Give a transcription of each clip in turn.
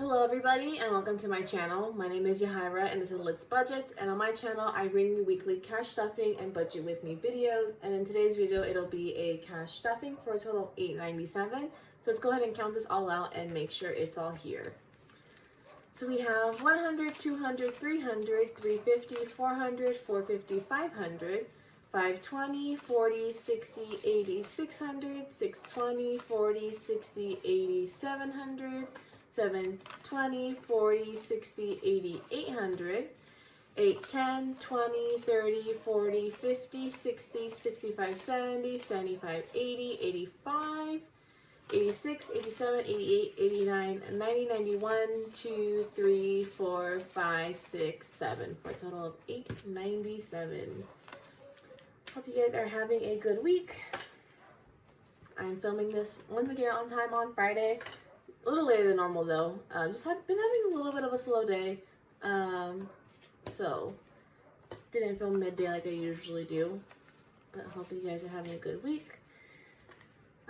Hello everybody and welcome to my channel. My name is Yahaira and this is Let's Budget, and on my channel I bring you weekly cash stuffing and budget with me videos, and in today's video it'll be a cash stuffing for a total of $8.97. So let's go ahead and count this all out and make sure it's all here. So we have 100, 200, 300, 350, 400, 450, 500, 520, 40, 60, 80, 600, 620, 40, 60, 80, 700, 720, 40, 60, 80, 800, 810, 20, 30, 40, 50, 60, 65, 70, 75, 80, 85, 86, 87, 88, 89, 90, 91, 2, 3, 4, 5, 6, 7 for a total of $8.97. Hope you guys are having a good week. I'm filming this once again on time on Friday. A little later than normal though. Just been having a little bit of a slow day. So didn't film midday like I usually do. But hope you guys are having a good week.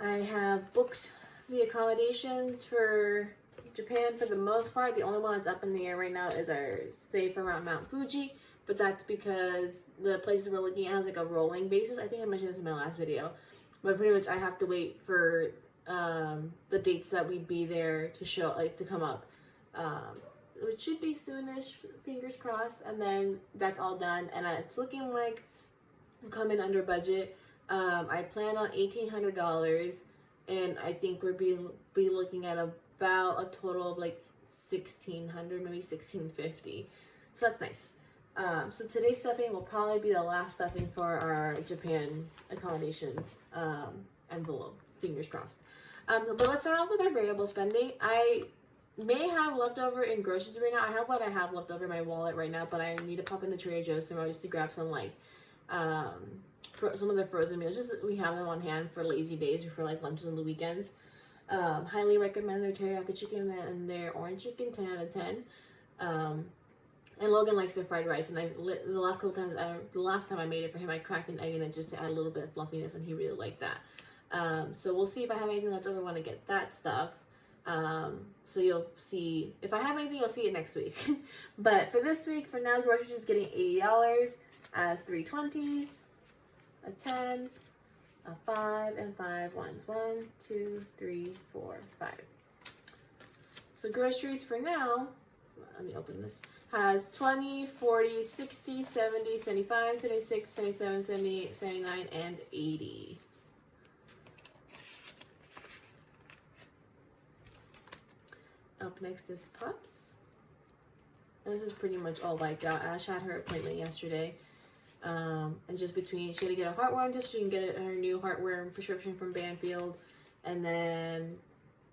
I have booked the accommodations for Japan for the most part. The only one that's up in the air right now is our stay for around Mount Fuji, but that's because the places we're looking at has like a rolling basis. I think I mentioned this in my last video, but pretty much I have to wait for the dates that we'd be there to show, like, to come up, which should be soonish, fingers crossed, and then that's all done, and it's looking like I'm coming under budget. I plan on $1,800, and I think we'll be looking at about a total of like $1,600, maybe $1,650. So that's nice. So today's stuffing will probably be the last stuffing for our Japan accommodations envelope. Fingers crossed. But let's start off with our variable spending. I may have leftover in groceries right now. I have what I have left over in my wallet right now, but I need to pop in the Trader Joe's tomorrow just to grab some, like, some of the frozen meals. Just we have them on hand for lazy days or for like lunches on the weekends. Highly recommend their teriyaki chicken and their orange chicken, 10 out of 10. And Logan likes their fried rice, and the last time I made it for him, I cracked an egg in it just to add a little bit of fluffiness, and he really liked that. So we'll see if I have anything left over when I get that stuff. So you'll see, if I have anything, you'll see it next week. But for this week, for now, groceries is getting $80 as 3 20s, a 10, a 5, and 5 ones. 1, 2, 3, 4, 5. So groceries for now, let me open this, has 20, 40, 60, 70, 75, 76, 77, 78, 79, and 80. Up next is Pups. And this is pretty much all wiped out. Ash had her appointment yesterday. And just between, she had to get a heartworm test, she can get her new heartworm prescription from Banfield. And then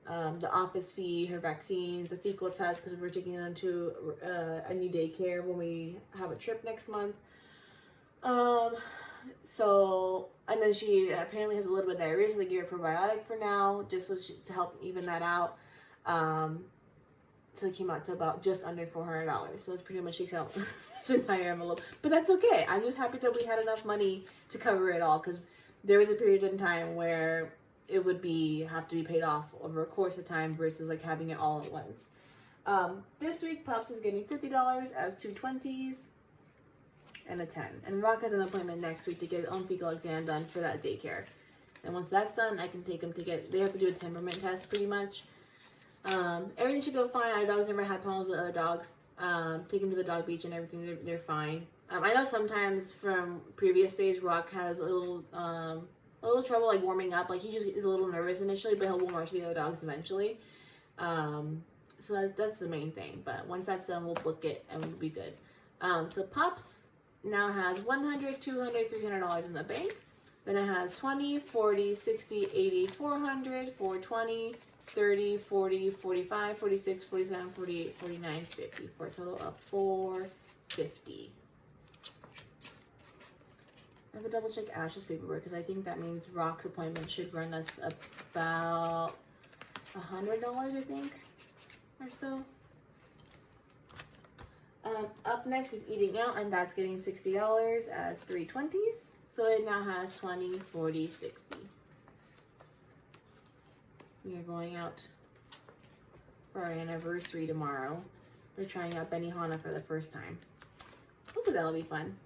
the office fee, her vaccines, the fecal test, because we're taking them to a new daycare when we have a trip next month. So, and then she apparently has a little bit of diarrhea, so they give her probiotic for now, just so to help even that out. So it came out to about just under $400. So it's pretty much shakes out this entire envelope. But that's okay. I'm just happy that we had enough money to cover it all, because there was a period in time where it would have to be paid off over a course of time versus like having it all at once. This week, Pups is getting $50 as 2 20s and a 10. And Rock has an appointment next week to get his own fecal exam done for that daycare. And once that's done, I can take him to they have to do a temperament test pretty much. Everything should go fine. Our dogs never had problems with other dogs. Take him to the dog beach and everything, they're fine. I know sometimes from previous days, Rock has a little trouble like warming up. Like he just is a little nervous initially, but he'll warm up to the other dogs eventually. So that's the main thing. But once that's done, we'll book it and we'll be good. So Pups now has $100, $200, $300 in the bank. Then it has 20, 40, 60, 80, 400, 420, 30, 40, 45, 46, 47, 48, 49, 50 for a total of $450. I have to double check Ash's paperwork because I think that means Rock's appointment should run us about $100, I think, or so. Up next is Eating Out, and that's getting $60 as 3 20s. So it now has 20, 40, 60. We are going out for our anniversary tomorrow. We're trying out Benihana for the first time. Hopefully that'll be fun.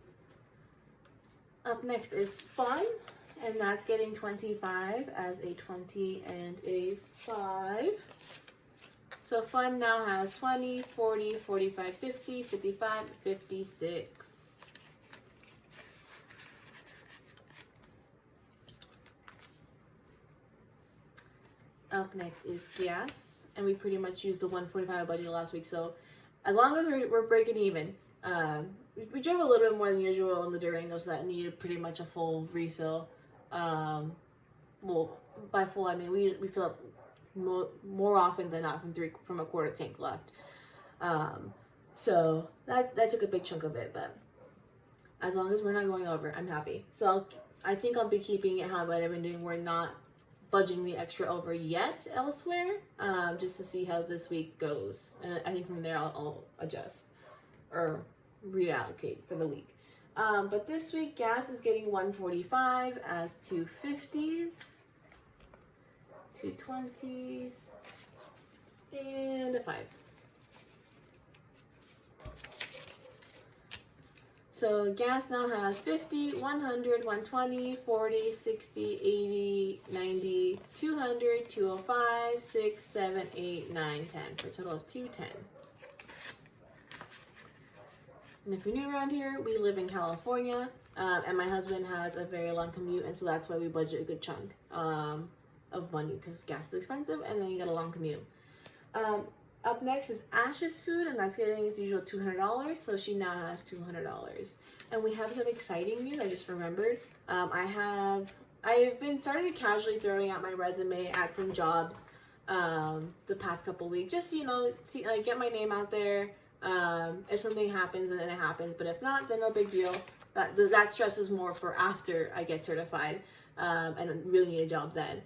Up next is Fun, and that's getting 25 as a 20 and a 5. So Fun now has 20, 40, 45, 50, 55, 56. Up next is Gas, and we pretty much used the 145 budget last week, so as long as we're breaking even. We drove a little bit more than usual in the Durango, so that needed pretty much a full refill. Well, by full I mean we fill up more often than not from a quarter tank left. So that took a big chunk of it, but as long as we're not going over, I'm happy. So I think I'll be keeping it how I've been doing. We're not budgeting the extra over yet elsewhere, just to see how this week goes. And I think from there I'll adjust or reallocate for the week. But this week Gas is getting 145 as 2 50s, 2 20s, and a 5. So Gas now has 50, 100, 120, 40, 60, 80, 90, 200, 205, 6, 7, 8, 9, 10 for a total of 210. And if you're new around here, we live in California, and my husband has a very long commute, and so that's why we budget a good chunk of money, because gas is expensive, and then you got a long commute. Up next is Ash's Food, and that's getting its usual $200, so she now has $200. And we have some exciting news. I just remembered. I've been starting to casually throwing out my resume at some jobs the past couple weeks, just see, get my name out there. If something happens, then it happens. But if not, then no big deal. That stress is more for after I get certified and really need a job then.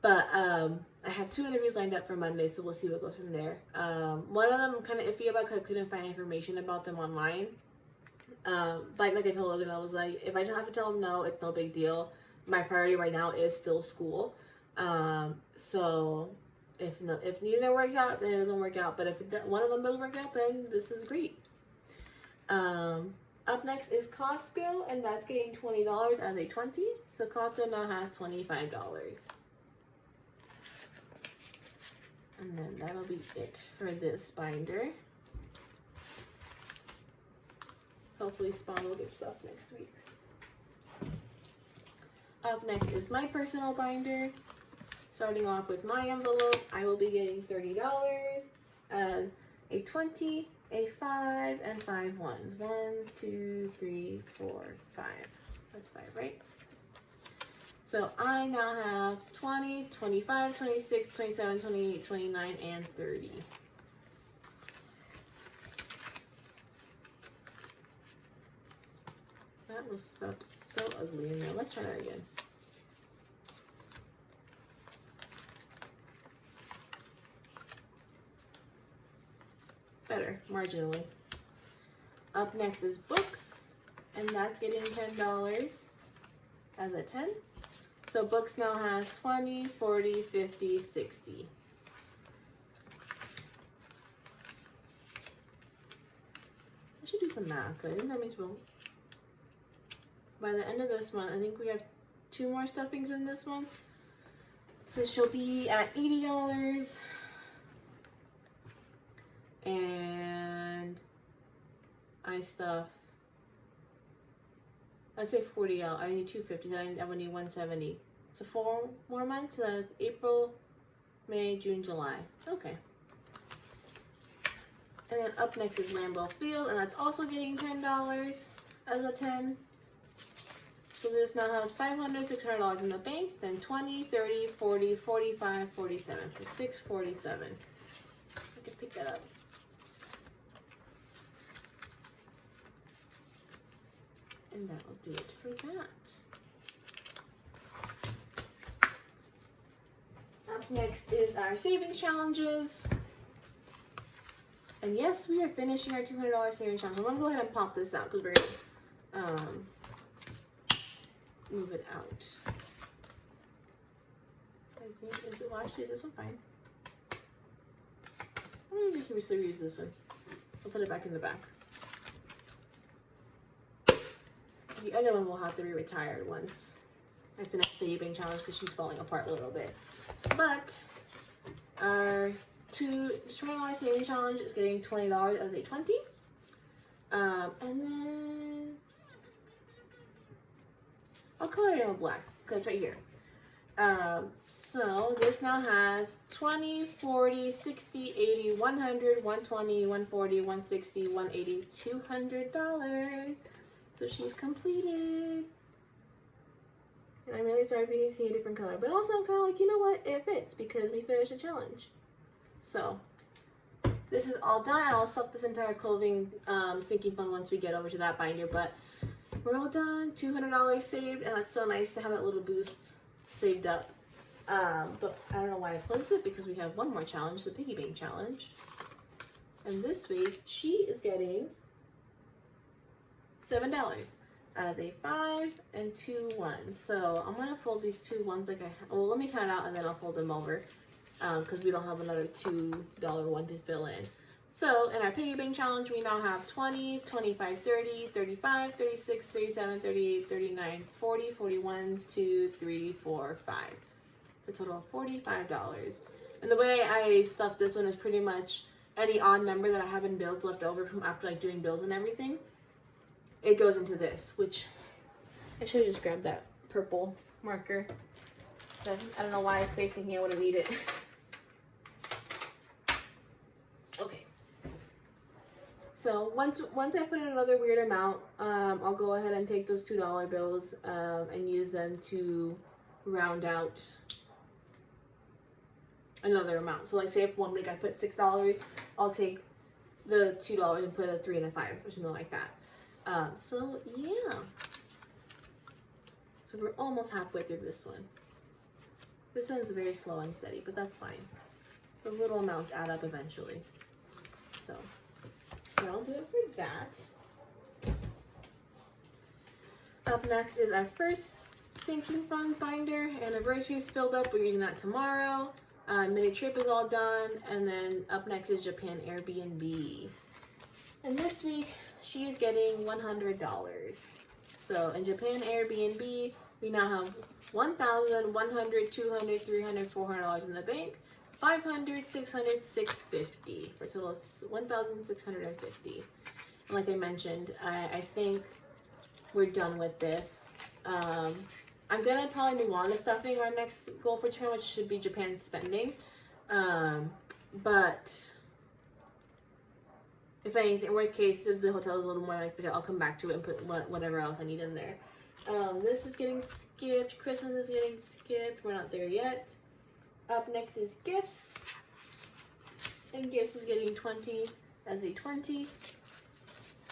But I have 2 interviews lined up for Monday, so we'll see what goes from there. One of them I'm kind of iffy about because I couldn't find information about them online. Like I told Logan, I was like, if I just have to tell them no, it's no big deal. My priority right now is still school. So if neither works out, then it doesn't work out. But if one of them does work out, then this is great. Up next is Costco, and that's getting $20 as a 20. So Costco now has $25. And then that'll be it for this binder. Hopefully Spawn will get stuff next week. Up next is my personal binder. Starting off with my envelope, I will be getting $30 as a 20, a 5, and 5 ones. 1, 2, 3, 4, 5. That's 5, right? So I now have 20, 25, 26, 27, 28, 29, and 30. That was stuffed so ugly in there. Let's try that again. Better, marginally. Up next is books, and that's getting $10 as a 10. So books now has 20, 40, 50, 60. I should do some math, but I think that means by the end of this month, I think we have 2 more stuffings in this one. So she'll be at $80. And I stuff, I'd say $40. I need $250. I would need $170. So 4 more months. April, May, June, July. Okay. And then up next is Lambeau Field, and that's also getting $10 as a 10. So this now has $500, $600 in the bank. Then 20, 30, 40, 45, 47 for $647. I can pick that up. And that will do it for that. Up next is our savings challenges. And yes, we are finishing our $200 savings challenge. I'm going to go ahead and pop this out because we're going to move it out. I think, is it, well, actually, is this one fine? can still use this one. I'll put it back in the back. The other one will have to be retired once I finish the Piggy Bank challenge because she's falling apart a little bit. But our $20 saving challenge is getting $20 as a 20. And then I'll color it in with black because it's right here. So this now has 20, 40, 60, 80, 100, 120, 140, 160, 180, $200. So she's completed. And I'm really sorry if you can see a different color. But also I'm kind of like, you know what? It fits because we finished a challenge. So this is all done. I'll stuff this entire clothing sinking fund once we get over to that binder. But we're all done. $200 saved. And it's so nice to have that little boost saved up. But I don't know why I closed it because we have one more challenge, the Piggy Bank challenge. And this week she is getting $7 as a 5 and 2 1s. So I'm gonna fold these 2 1s like well, let me count it out and then I'll fold them over because we don't have another $2 one to fill in. So in our Piggy Bank challenge, we now have 20, 25, 30, 35, 36, 37, 38, 39, 40, 41, 2, 3, 4, 5. For a total of $45. And the way I stuffed this one is pretty much any odd number that I have in bills left over from after like doing bills and everything. It goes into this, which I should have just grabbed that purple marker. But I don't know why I was thinking I would have need it. Okay. So once I put in another weird amount, I'll go ahead and take those $2 bills and use them to round out another amount. So like say if one week I put $6, I'll take the $2 and put a 3 and a 5 or something like that. So yeah. So we're almost halfway through this one. This one's very slow and steady, but that's fine. Those little amounts add up eventually. So that'll do it for that. Up next is our first sinking funds binder. Anniversary is filled up. We're using that tomorrow. Mini trip is all done. And then up next is Japan Airbnb. And this week, she's getting $100. So in Japan Airbnb, we now have $1,000, $100, $200, $300, $400 in the bank, $500, $600, $650 for a total of $1,650. And like I mentioned, I think we're done with this. I'm gonna probably move on to stuffing our next goal for Japan, which should be Japan spending. But if anything, worst case, if the hotel is a little more like, I'll come back to it and put whatever else I need in there. This is getting skipped. Christmas is getting skipped. We're not there yet. Up next is gifts. And gifts is getting 20 as a 20.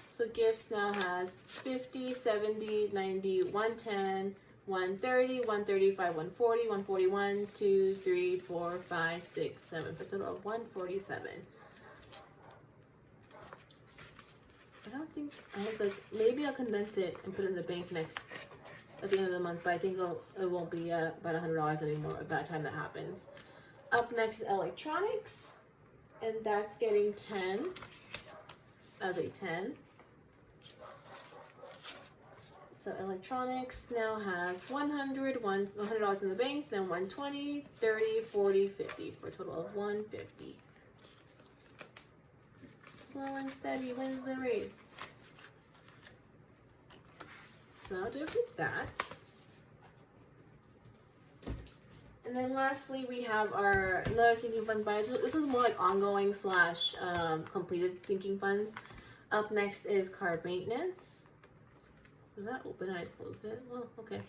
So gifts now has 50, 70, 90, 110, 130, 135, 140, 141, 2, 3, 4, 5, 6, 7 for a total of 147. I don't think I have like, maybe I'll condense it and put it in the bank at the end of the month, but I think it won't be about $100 anymore by the time that happens. Up next is electronics, and that's getting 10 as a 10. So electronics now has $100 in the bank, then 120, 30, 40, 50 for a total of 150. Slow and steady wins the race. So I'll do it with that. And then lastly, we have another sinking funds binder. This is more like ongoing / completed sinking funds. Up next is card maintenance. Was that open? I just closed it. Oh, okay.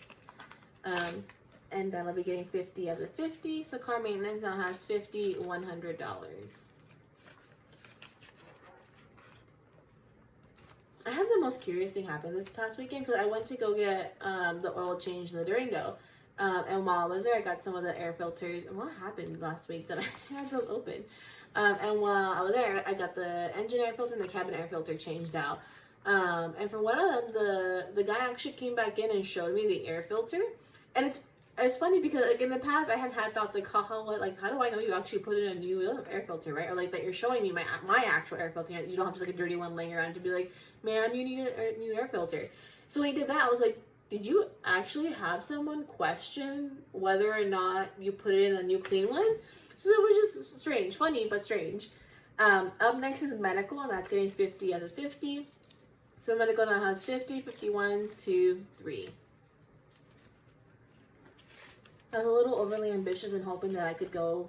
And I'll be getting 50 as a 50. So car maintenance now has $50, $100. I had the most curious thing happen this past weekend because I went to go get the oil change in the Durango. And while I was there, I got some of the air filters. And what happened last week that I had those open? And while I was there, I got the engine air filter and the cabin air filter changed out. And for one of them, the guy actually came back in and showed me the air filter. And it's funny because like in the past I had had thoughts like, haha, what, like, how do I know you actually put in a new air filter, right? Or like that you're showing me my actual air filter. You don't have just like a dirty one laying around to be like, ma'am, you need a new air filter. So when he did that, I was like, did you actually have someone question whether or not you put in a new clean one? So it was just strange, funny but strange. Up next is medical, and that's getting 50 as a 50. So medical now has 50, 51, 2, 3. I was a little overly ambitious in hoping that I could go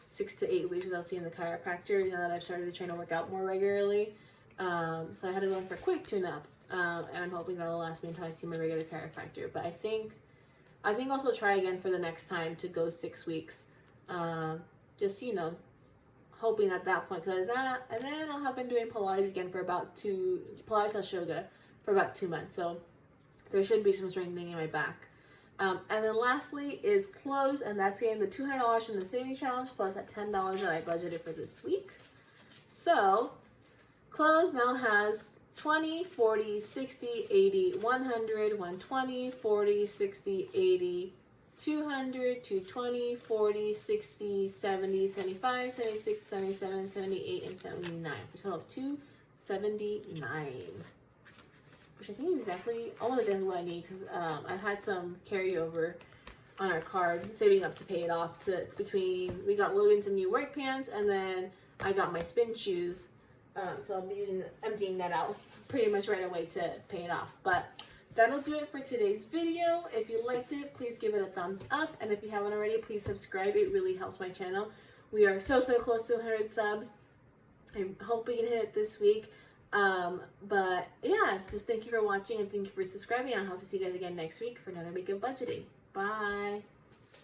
6 to 8 weeks without seeing the chiropractor. Now that I've started trying to work out more regularly, so I had to go in for a quick tune-up, and I'm hoping that'll last me until I see my regular chiropractor. But I think also try again for the next time to go 6 weeks, just hoping at that point, because that, and then I'll have been doing Pilates again for about Pilates yoga for about 2 months. So there should be some strengthening in my back. And then lastly is clothes, and that's getting the $200 from the savings challenge plus that $10 that I budgeted for this week. So clothes now has 20, 40, 60, 80, 100, 120, 40, 60, 80, 200, 220, 40, 60, 70, 75, 76, 77, 78, and 79. For a total of 279. Which I think is almost exactly what I need, because I've had some carryover on our card, saving up to pay it off. We got Logan some new work pants, and then I got my spin shoes. So I'll be emptying that out pretty much right away to pay it off. But that'll do it for today's video. If you liked it, please give it a thumbs up. And if you haven't already, please subscribe. It really helps my channel. We are so close to 100 subs. I hope we can hit it this week. But yeah, just thank you for watching and thank you for subscribing. I hope to see you guys again next week for another week of budgeting. Bye.